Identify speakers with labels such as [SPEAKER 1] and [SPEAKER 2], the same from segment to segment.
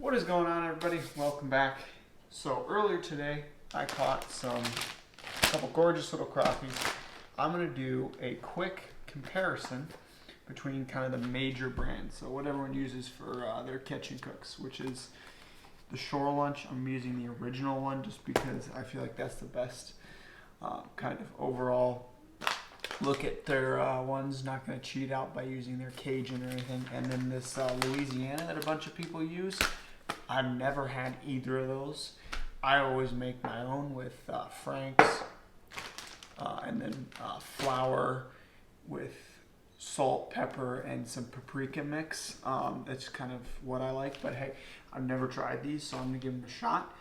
[SPEAKER 1] What is going on, everybody? Welcome back. So earlier today I caught a couple gorgeous little crappies. I'm going to do a quick comparison between kind of the major brands, so what everyone uses for their catch and cooks, which is the Shore Lunch. I'm using the original one just because I feel like that's the best kind of overall look at their ones. Not going to cheat out by using their Cajun or anything. And then this Louisiana that a bunch of people use. I've never had either of those. I always make my own with Frank's and then flour with salt, pepper, and some paprika mix. That's kind of what I like, but hey, I've never tried these, so I'm gonna give them a shot.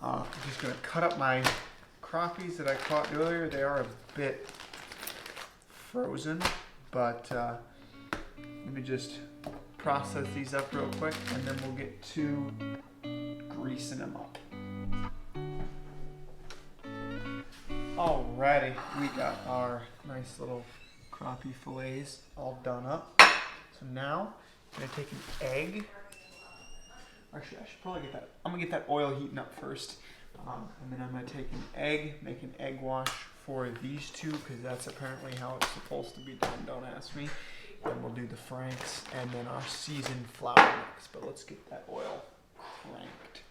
[SPEAKER 1] I'm just gonna cut up my crappies that I caught earlier. They are a bit frozen, but let me just process these up real quick, and then we'll get to greasing them up. Alrighty, we got our nice little crappie fillets all done up. So now I'm gonna take an egg. Actually, I should probably get that. I'm gonna get that oil heating up first, and then I'm gonna take an egg, make an egg wash for these two, because that's apparently how it's supposed to be done. Don't ask me. Then we'll do the Frank's and then our seasoned flour mix. But let's get that oil cranked.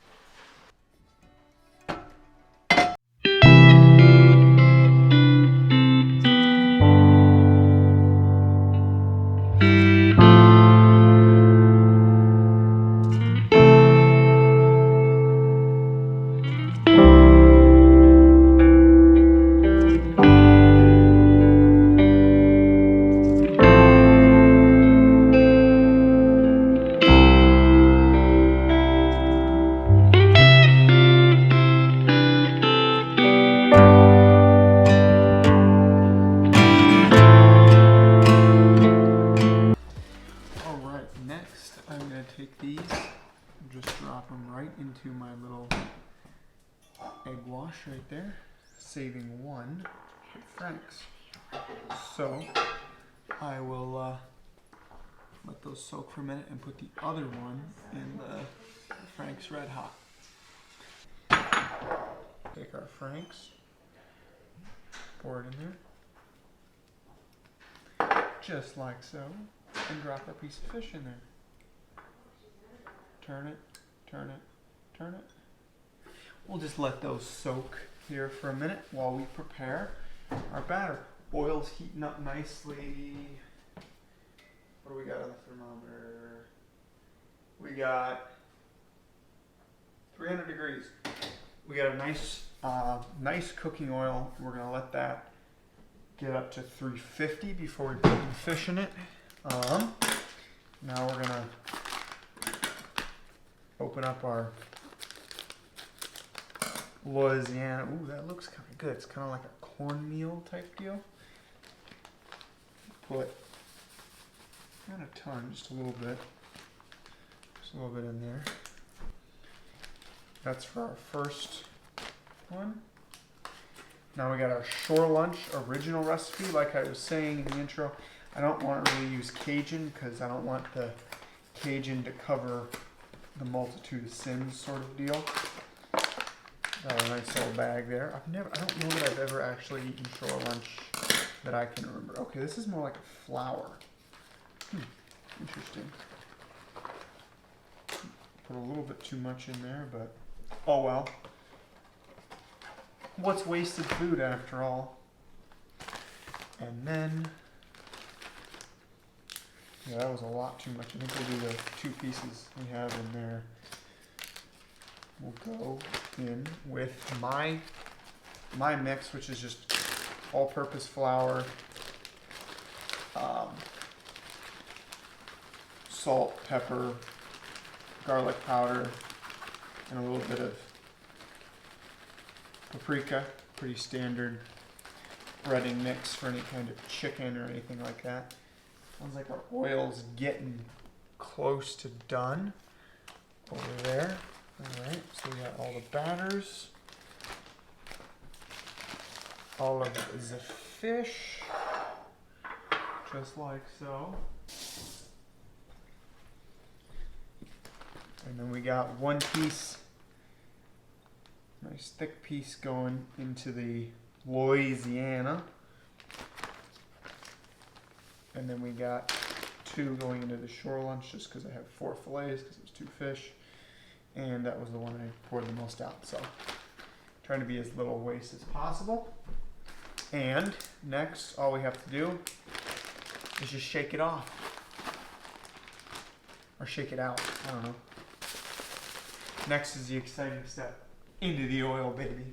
[SPEAKER 1] I'm going to take these and just drop them right into my little egg wash right there, saving one for Frank's. So I will let those soak for a minute and put the other one in the Frank's Red Hot. Take our Frank's, pour it in there, just like so, and drop our piece of fish in there. Turn it, turn it, turn it. We'll just let those soak here for a minute while we prepare our batter. Oil's heating up nicely. What do we got on the thermometer? We got 300 degrees. We got a nice cooking oil. We're gonna let that get up to 350 before we put the fish in it. Now we're gonna open up our Louisiana. Ooh, that looks kind of good. It's kind of like a cornmeal type deal. Put not a ton, just a little bit. Just a little bit in there. That's for our first one. Now we got our Shore Lunch original recipe. Like I was saying in the intro, I don't want to really use Cajun because I don't want the Cajun to cover the multitude of sins sort of deal. Got a nice little bag there. I don't know that I've ever actually eaten Shore Lunch that I can remember. Okay, this is more like a flour. Interesting. Put a little bit too much in there, but oh well. What's wasted food after all? And then, yeah, that was a lot too much. I think we'll do the two pieces we have in there. We'll go in with my mix, which is just all-purpose flour, salt, pepper, garlic powder, and a little bit of paprika. Pretty standard breading mix for any kind of chicken or anything like that. Sounds like our oil's getting close to done over there. Alright, so we got all the batters, all of the fish, just like so. And then we got one piece, nice thick piece going into the Louisiana. And then we got two going into the shore lunch just because I have 4 fillets because it was 2 fish. And that was the one I poured the most out. So trying to be as little waste as possible. And next, all we have to do is just shake it off. Or shake it out, I don't know. Next is the exciting step, into the oil, baby.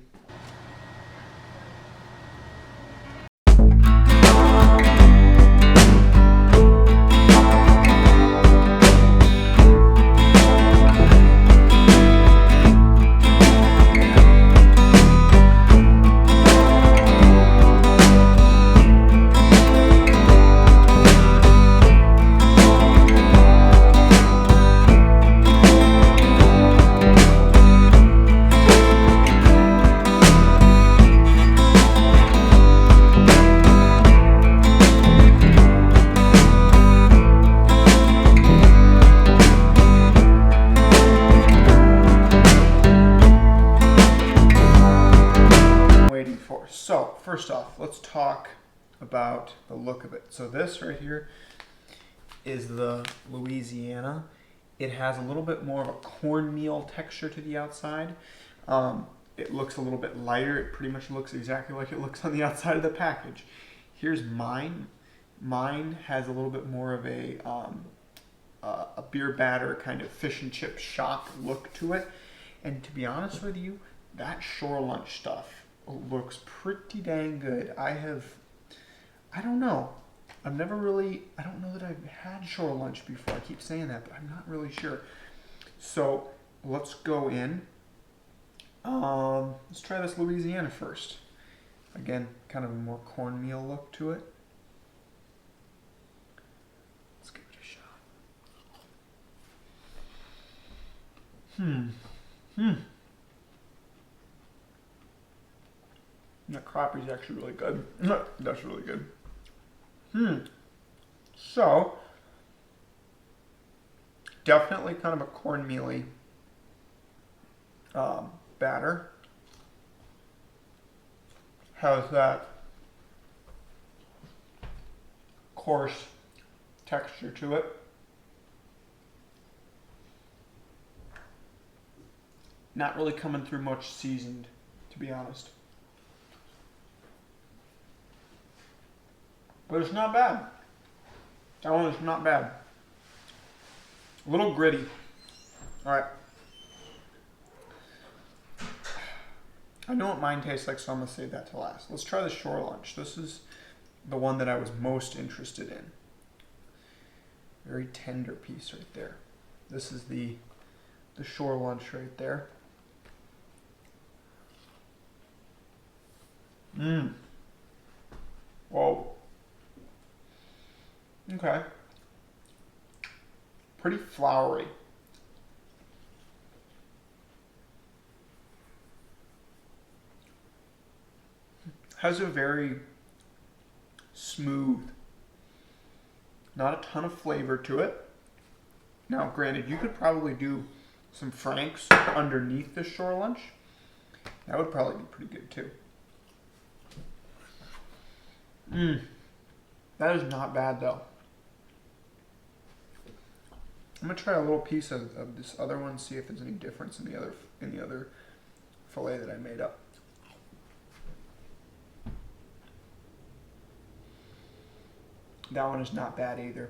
[SPEAKER 1] So first off, let's talk about the look of it. So this right here is the Louisiana. It has a little bit more of a cornmeal texture to the outside. It looks a little bit lighter. It pretty much looks exactly like it looks on the outside of the package. Here's mine. Mine has a little bit more of a beer batter kind of fish and chip shop look to it. And to be honest with you, that shore lunch stuff looks pretty dang good. I don't know. I don't know that I've had shore lunch before. I keep saying that, but I'm not really sure. So let's go in. Let's try this Louisiana first. Again, kind of a more cornmeal look to it. Let's give it a shot. That crappie's actually really good. That's really good. So, definitely kind of a cornmealy batter. Has that coarse texture to it. Not really coming through much seasoned, to be honest. But it's not bad. That one is not bad. A little gritty. Alright. I know what mine tastes like, so I'm going to save that to last. Let's try the shore lunch. This is the one that I was most interested in. Very tender piece right there. This is the shore lunch right there. Whoa. Okay. Pretty floury. Has a very smooth, not a ton of flavor to it. Now, granted, you could probably do some Franks underneath this shore lunch. That would probably be pretty good too. That is not bad though. I'm gonna try a little piece of this other one, see if there's any difference in the other fillet that I made up. That one is not bad either.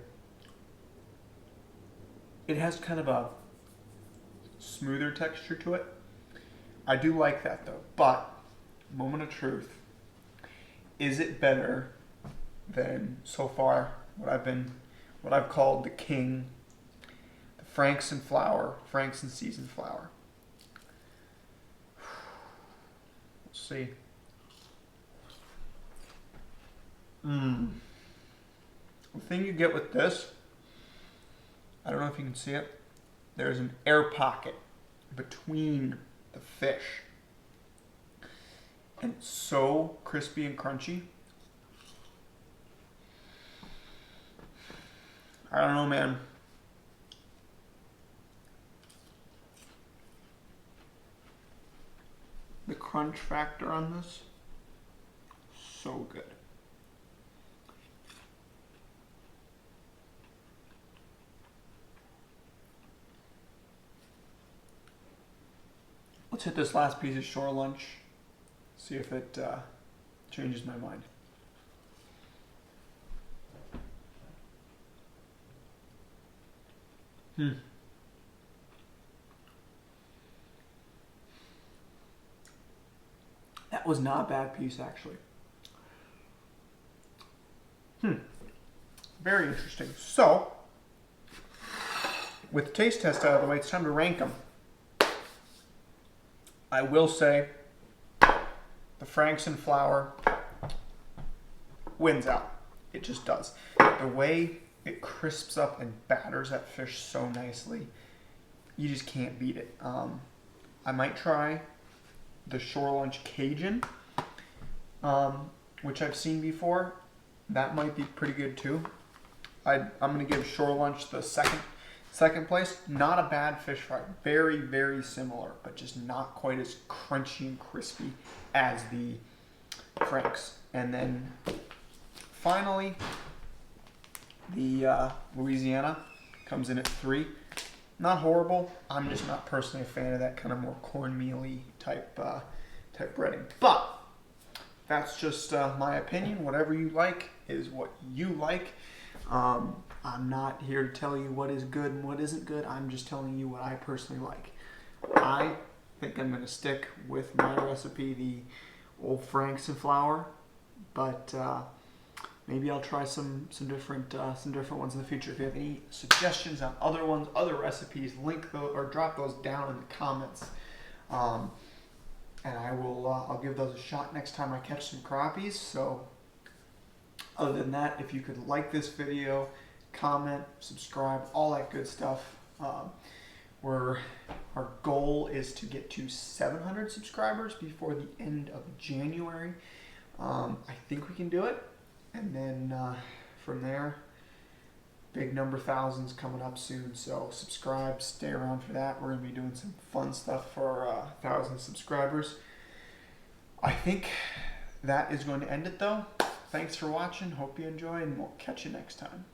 [SPEAKER 1] It has kind of a smoother texture to it. I do like that though, but moment of truth, is it better than so far what I've called the king, the Franks and seasoned flour? Let's see. The thing you get with this, I don't know if you can see it, there's an air pocket between the fish. And it's so crispy and crunchy. I don't know, man. crunch factor on this. So good. Let's hit this last piece of shore lunch. See if it changes my mind. That was not a bad piece, actually. Very interesting. So, with the taste test out of the way, it's time to rank them. I will say the Franks and flour wins out. It just does. The way it crisps up and batters that fish so nicely, you just can't beat it. I might try the Shore Lunch Cajun, which I've seen before. That might be pretty good too. I'm going to give Shore Lunch the second place. Not a bad fish fry. Very, very similar, but just not quite as crunchy and crispy as the Franks. And then finally, the Louisiana comes in at 3. Not horrible. I'm just not personally a fan of that kind of more cornmeal-y type breading. But that's just my opinion. Whatever you like is what you like. I'm not here to tell you what is good and what isn't good. I'm just telling you what I personally like. I think I'm going to stick with my recipe, the old Franks and flour, but maybe I'll try some different ones in the future. If you have any suggestions on other ones, other recipes, link those or drop those down in the comments, and I will I'll give those a shot next time I catch some crappies. So other than that, if you could like this video, comment, subscribe, all that good stuff. Our goal is to get to 700 subscribers before the end of January. I think we can do it. And then from there, big number thousands coming up soon. So subscribe, stay around for that. We're going to be doing some fun stuff for 1,000 subscribers. I think that is going to end it though. Thanks for watching. Hope you enjoy, and we'll catch you next time.